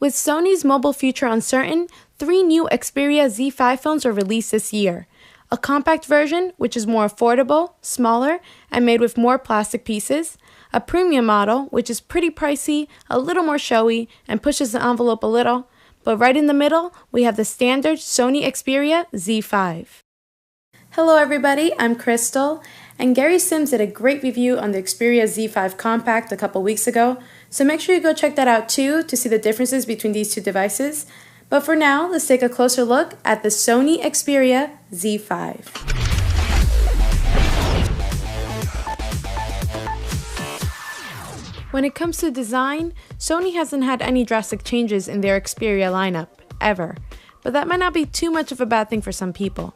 With Sony's mobile future uncertain, 3 new Xperia Z5 phones were released this year. A compact version, which is more affordable, smaller, and made with more plastic pieces. A premium model, which is pretty pricey, a little more showy, and pushes the envelope a little. But right in the middle, we have the standard Sony Xperia Z5. Hello everybody, I'm Crystal, and Gary Sims did a great review on the Xperia Z5 Compact a couple weeks ago, so make sure you go check that out too to see the differences between these two devices. But for now, let's take a closer look at the Sony Xperia Z5. When it comes to design, Sony hasn't had any drastic changes in their Xperia lineup, ever. But that might not be too much of a bad thing for some people.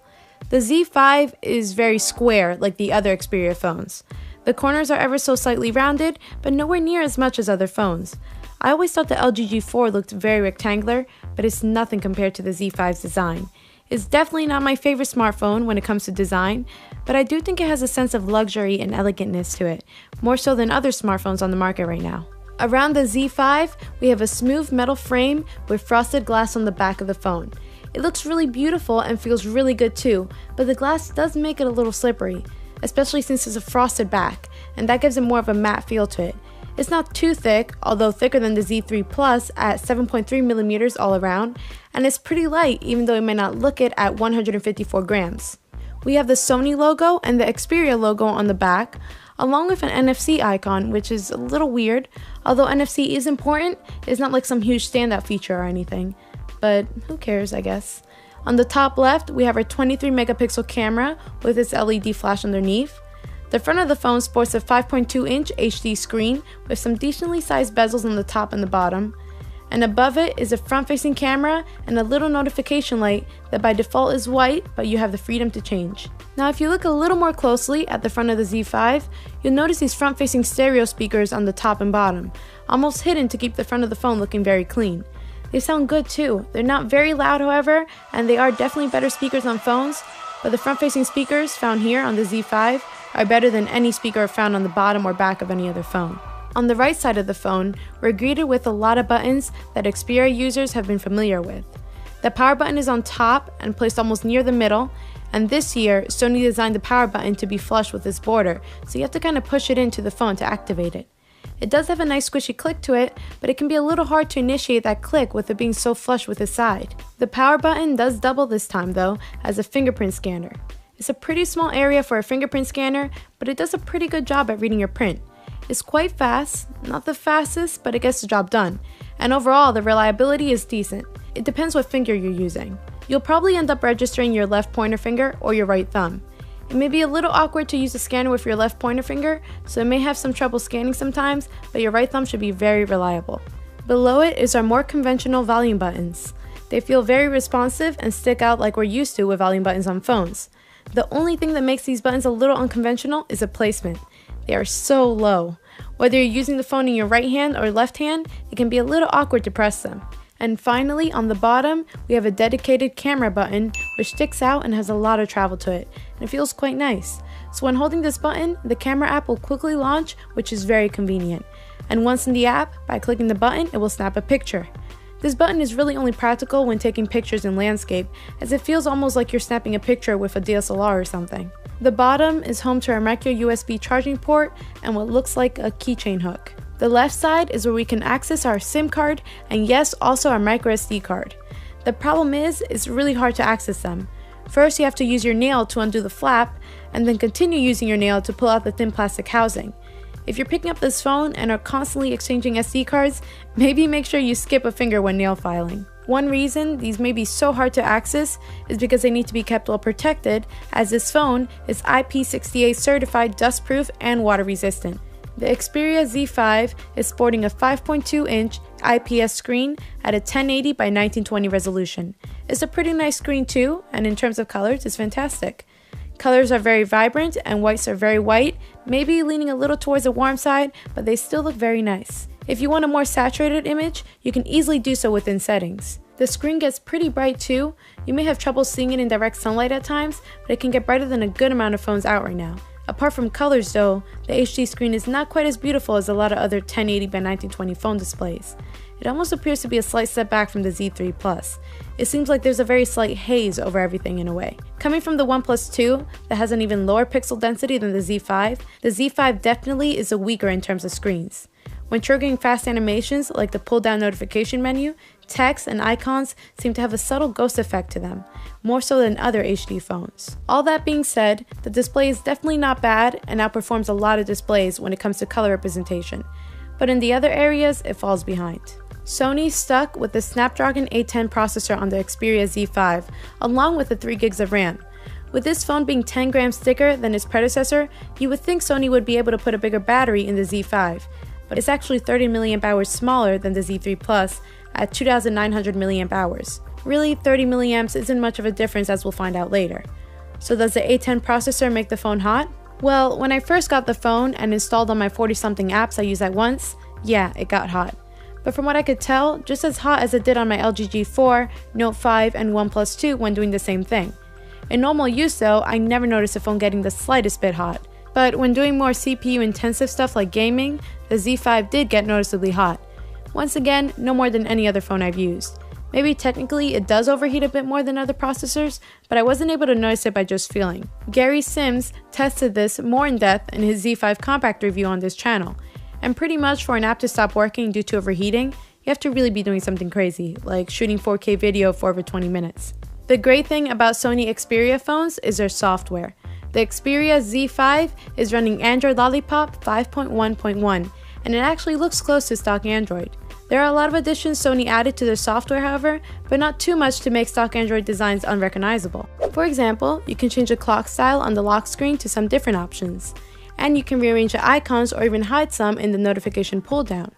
The Z5 is very square like the other Xperia phones. The corners are ever so slightly rounded, but nowhere near as much as other phones. I always thought the LG G4 looked very rectangular, but it's nothing compared to the Z5's design. It's definitely not my favorite smartphone when it comes to design, but I do think it has a sense of luxury and elegantness to it, more so than other smartphones on the market right now. Around the Z5, we have a smooth metal frame with frosted glass on the back of the phone. It looks really beautiful and feels really good too, but the glass does make it a little slippery, especially since it's a frosted back, and that gives it more of a matte feel to it. It's not too thick, although thicker than the Z3 Plus at 7.3mm all around, and it's pretty light even though it may not look it at 154 grams. We have the Sony logo and the Xperia logo on the back, along with an NFC icon, which is a little weird. Although NFC is important, it's not like some huge standout feature or anything, but who cares, I guess. On the top left, we have our 23 megapixel camera with its LED flash underneath. The front of the phone sports a 5.2-inch HD screen with some decently sized bezels on the top and the bottom. And above it is a front-facing camera and a little notification light that by default is white, but you have the freedom to change. Now if you look a little more closely at the front of the Z5, you'll notice these front-facing stereo speakers on the top and bottom, almost hidden to keep the front of the phone looking very clean. They sound good too. They're not very loud, however, and they are definitely better speakers on phones, but the front-facing speakers found here on the Z5 are better than any speaker found on the bottom or back of any other phone. On the right side of the phone, we're greeted with a lot of buttons that Xperia users have been familiar with. The power button is on top and placed almost near the middle, and this year, Sony designed the power button to be flush with this border, so you have to kind of push it into the phone to activate it. It does have a nice squishy click to it, but it can be a little hard to initiate that click with it being so flush with the side. The power button does double this time though, as a fingerprint scanner. It's a pretty small area for a fingerprint scanner, but it does a pretty good job at reading your print. It's quite fast, not the fastest, but it gets the job done. And overall, the reliability is decent. It depends what finger you're using. You'll probably end up registering your left pointer finger or your right thumb. It may be a little awkward to use the scanner with your left pointer finger, so it may have some trouble scanning sometimes, but your right thumb should be very reliable. Below it is our more conventional volume buttons. They feel very responsive and stick out like we're used to with volume buttons on phones. The only thing that makes these buttons a little unconventional is the placement. They are so low. Whether you're using the phone in your right hand or left hand, it can be a little awkward to press them. And finally, on the bottom, we have a dedicated camera button which sticks out and has a lot of travel to it, and it feels quite nice. So when holding this button, the camera app will quickly launch, which is very convenient. And once in the app, by clicking the button, it will snap a picture. This button is really only practical when taking pictures in landscape, as it feels almost like you're snapping a picture with a DSLR or something. The bottom is home to our micro USB charging port and what looks like a keychain hook. The left side is where we can access our SIM card and yes, also our micro SD card. The problem is, it's really hard to access them. First, you have to use your nail to undo the flap, and then continue using your nail to pull out the thin plastic housing. If you're picking up this phone and are constantly exchanging SD cards, maybe make sure you skip a finger when nail filing. One reason these may be so hard to access is because they need to be kept well protected, as this phone is IP68 certified, dustproof, and water resistant. The Xperia Z5 is sporting a 5.2-inch IPS screen at a 1080 by 1920 resolution. It's a pretty nice screen too, and in terms of colors, it's fantastic. Colors are very vibrant and whites are very white, maybe leaning a little towards the warm side, but they still look very nice. If you want a more saturated image, you can easily do so within settings. The screen gets pretty bright too. You may have trouble seeing it in direct sunlight at times, but it can get brighter than a good amount of phones out right now. Apart from colors though, the HD screen is not quite as beautiful as a lot of other 1080 by 1920 phone displays. It almost appears to be a slight step back from the Z3 Plus. It seems like there's a very slight haze over everything in a way. Coming from the OnePlus 2, that has an even lower pixel density than the Z5 definitely is a weaker in terms of screens. When triggering fast animations like the pull-down notification menu, text and icons seem to have a subtle ghost effect to them, more so than other HD phones. All that being said, the display is definitely not bad and outperforms a lot of displays when it comes to color representation, but in the other areas, it falls behind. Sony stuck with the Snapdragon 810 processor on the Xperia Z5, along with the 3 gigs of RAM. With this phone being 10 grams thicker than its predecessor, you would think Sony would be able to put a bigger battery in the Z5, but it's actually 30 mAh smaller than the Z3 Plus at 2,900 mAh. Really, 30 mAh isn't much of a difference, as we'll find out later. So does the A10 processor make the phone hot? Well, when I first got the phone and installed on my 40-something apps I use at once, yeah, it got hot. But from what I could tell, just as hot as it did on my LG G4, Note 5, and OnePlus 2 when doing the same thing. In normal use though, I never noticed the phone getting the slightest bit hot. But when doing more CPU intensive stuff like gaming, the Z5 did get noticeably hot. Once again, no more than any other phone I've used. Maybe technically it does overheat a bit more than other processors, but I wasn't able to notice it by just feeling. Gary Sims tested this more in depth in his Z5 compact review on this channel. And pretty much for an app to stop working due to overheating, you have to really be doing something crazy, like shooting 4K video for over 20 minutes. The great thing about Sony Xperia phones is their software. The Xperia Z5 is running Android Lollipop 5.1.1, and it actually looks close to stock Android. There are a lot of additions Sony added to their software, however, but not too much to make stock Android designs unrecognizable. For example, you can change the clock style on the lock screen to some different options, and you can rearrange the icons or even hide some in the notification pull-down.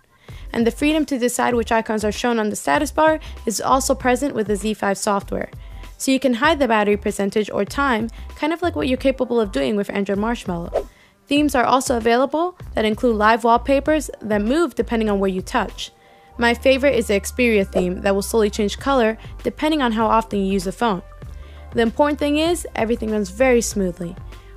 And the freedom to decide which icons are shown on the status bar is also present with the Z5 software. So you can hide the battery percentage or time, kind of like what you're capable of doing with Android Marshmallow. Themes are also available that include live wallpapers that move depending on where you touch. My favorite is the Xperia theme that will slowly change color depending on how often you use the phone. The important thing is, everything runs very smoothly.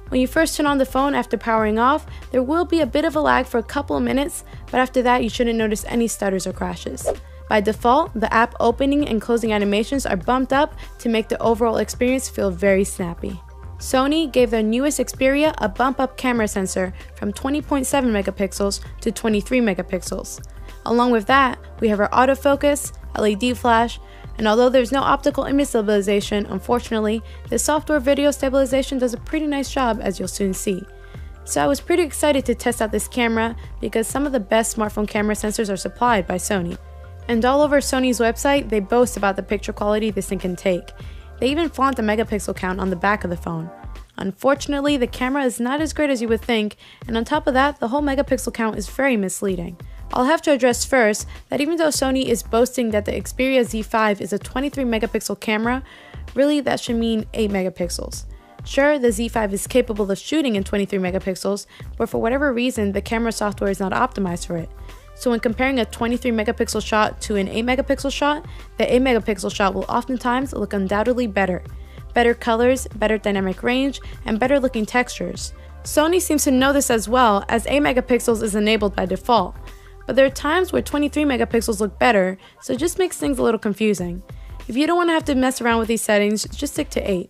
When you first turn on the phone after powering off, there will be a bit of a lag for a couple of minutes, but after that you shouldn't notice any stutters or crashes. By default, the app opening and closing animations are bumped up to make the overall experience feel very snappy. Sony gave their newest Xperia a bump-up camera sensor from 20.7 megapixels to 23 megapixels. Along with that, we have our autofocus, LED flash, and although there's no optical image stabilization, unfortunately, the software video stabilization does a pretty nice job, as you'll soon see. So I was pretty excited to test out this camera because some of the best smartphone camera sensors are supplied by Sony. And all over Sony's website, they boast about the picture quality this thing can take. They even flaunt the megapixel count on the back of the phone. Unfortunately, the camera is not as great as you would think, and on top of that, the whole megapixel count is very misleading. I'll have to address first that even though Sony is boasting that the Xperia Z5 is a 23 megapixel camera, really that should mean 8 megapixels. Sure, the Z5 is capable of shooting in 23 megapixels, but for whatever reason, the camera software is not optimized for it. So when comparing a 23 megapixel shot to an 8 megapixel shot, the 8 megapixel shot will oftentimes look undoubtedly better. Better colors, better dynamic range, and better looking textures. Sony seems to know this as well, as 8 megapixels is enabled by default. But there are times where 23 megapixels look better, so it just makes things a little confusing. If you don't want to have to mess around with these settings, just stick to 8.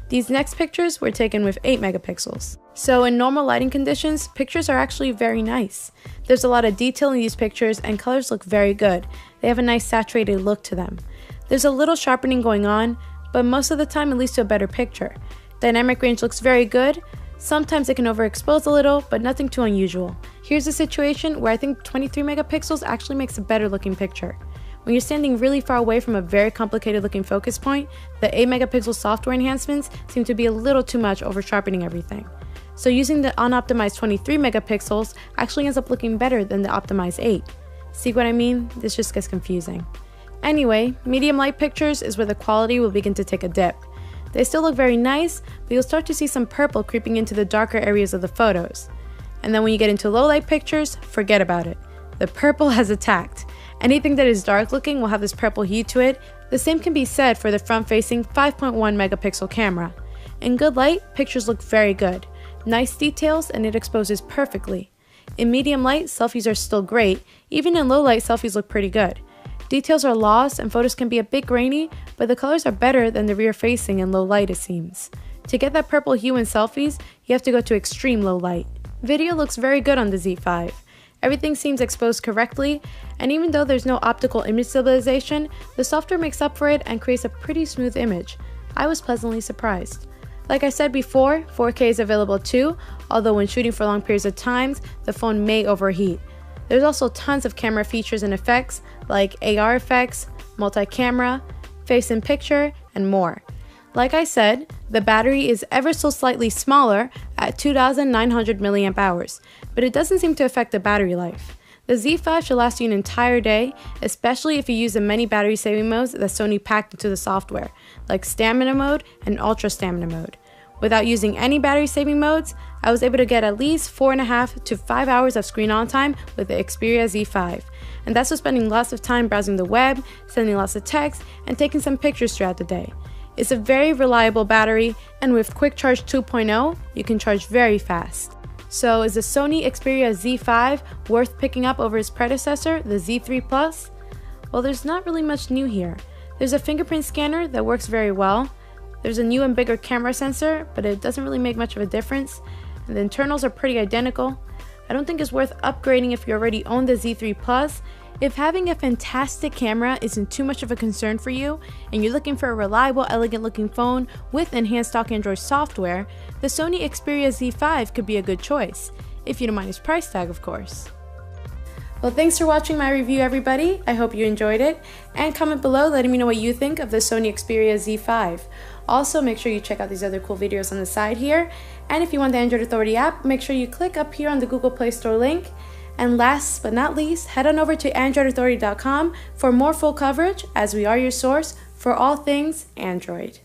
These next pictures were taken with 8 megapixels. So in normal lighting conditions, pictures are actually very nice. There's a lot of detail in these pictures and colors look very good. They have a nice saturated look to them. There's a little sharpening going on, but most of the time it leads to a better picture. Dynamic range looks very good. Sometimes it can overexpose a little, but nothing too unusual. Here's a situation where I think 23 megapixels actually makes a better looking picture. When you're standing really far away from a very complicated looking focus point, the 8 megapixel software enhancements seem to be a little too much over sharpening everything. So using the unoptimized 23 megapixels actually ends up looking better than the optimized 8. See what I mean? This just gets confusing. Anyway, medium light pictures is where the quality will begin to take a dip. They still look very nice, but you'll start to see some purple creeping into the darker areas of the photos. And then when you get into low light pictures, forget about it. The purple has attacked. Anything that is dark looking will have this purple hue to it. The same can be said for the front-facing 5.1 megapixel camera. In good light, pictures look very good. Nice details, and it exposes perfectly. In medium light, selfies are still great. Even in low light, selfies look pretty good. Details are lost and photos can be a bit grainy, but the colors are better than the rear facing in low light, it seems. To get that purple hue in selfies, you have to go to extreme low light. Video looks very good on the Z5. Everything seems exposed correctly, and even though there's no optical image stabilization, the software makes up for it and creates a pretty smooth image. I was pleasantly surprised. Like I said before, 4K is available too, although when shooting for long periods of time, the phone may overheat. There's also tons of camera features and effects like AR effects, multi-camera, face in picture, and more. Like I said, the battery is ever so slightly smaller at 2,900 mAh, but it doesn't seem to affect the battery life. The Z5 should last you an entire day, especially if you use the many battery saving modes that Sony packed into the software, like Stamina Mode and Ultra Stamina Mode. Without using any battery saving modes, I was able to get at least 4.5 to 5 hours of screen on time with the Xperia Z5. And that's with spending lots of time browsing the web, sending lots of texts, and taking some pictures throughout the day. It's a very reliable battery, and with Quick Charge 2.0, you can charge very fast. So is the Sony Xperia Z5 worth picking up over its predecessor, the Z3 Plus? Well, there's not really much new here. There's a fingerprint scanner that works very well. There's a new and bigger camera sensor, but it doesn't really make much of a difference. And the internals are pretty identical. I don't think it's worth upgrading if you already own the Z3 Plus. If having a fantastic camera isn't too much of a concern for you, and you're looking for a reliable, elegant looking phone with enhanced stock Android software, the Sony Xperia Z5 could be a good choice, if you don't mind its price tag, of course. Well, thanks for watching my review, everybody. I hope you enjoyed it, and comment below letting me know what you think of the Sony Xperia Z5. Also, make sure you check out these other cool videos on the side here, and if you want the Android Authority app, make sure you click up here on the Google Play Store link. And last but not least, head on over to AndroidAuthority.com for more full coverage, as we are your source for all things Android.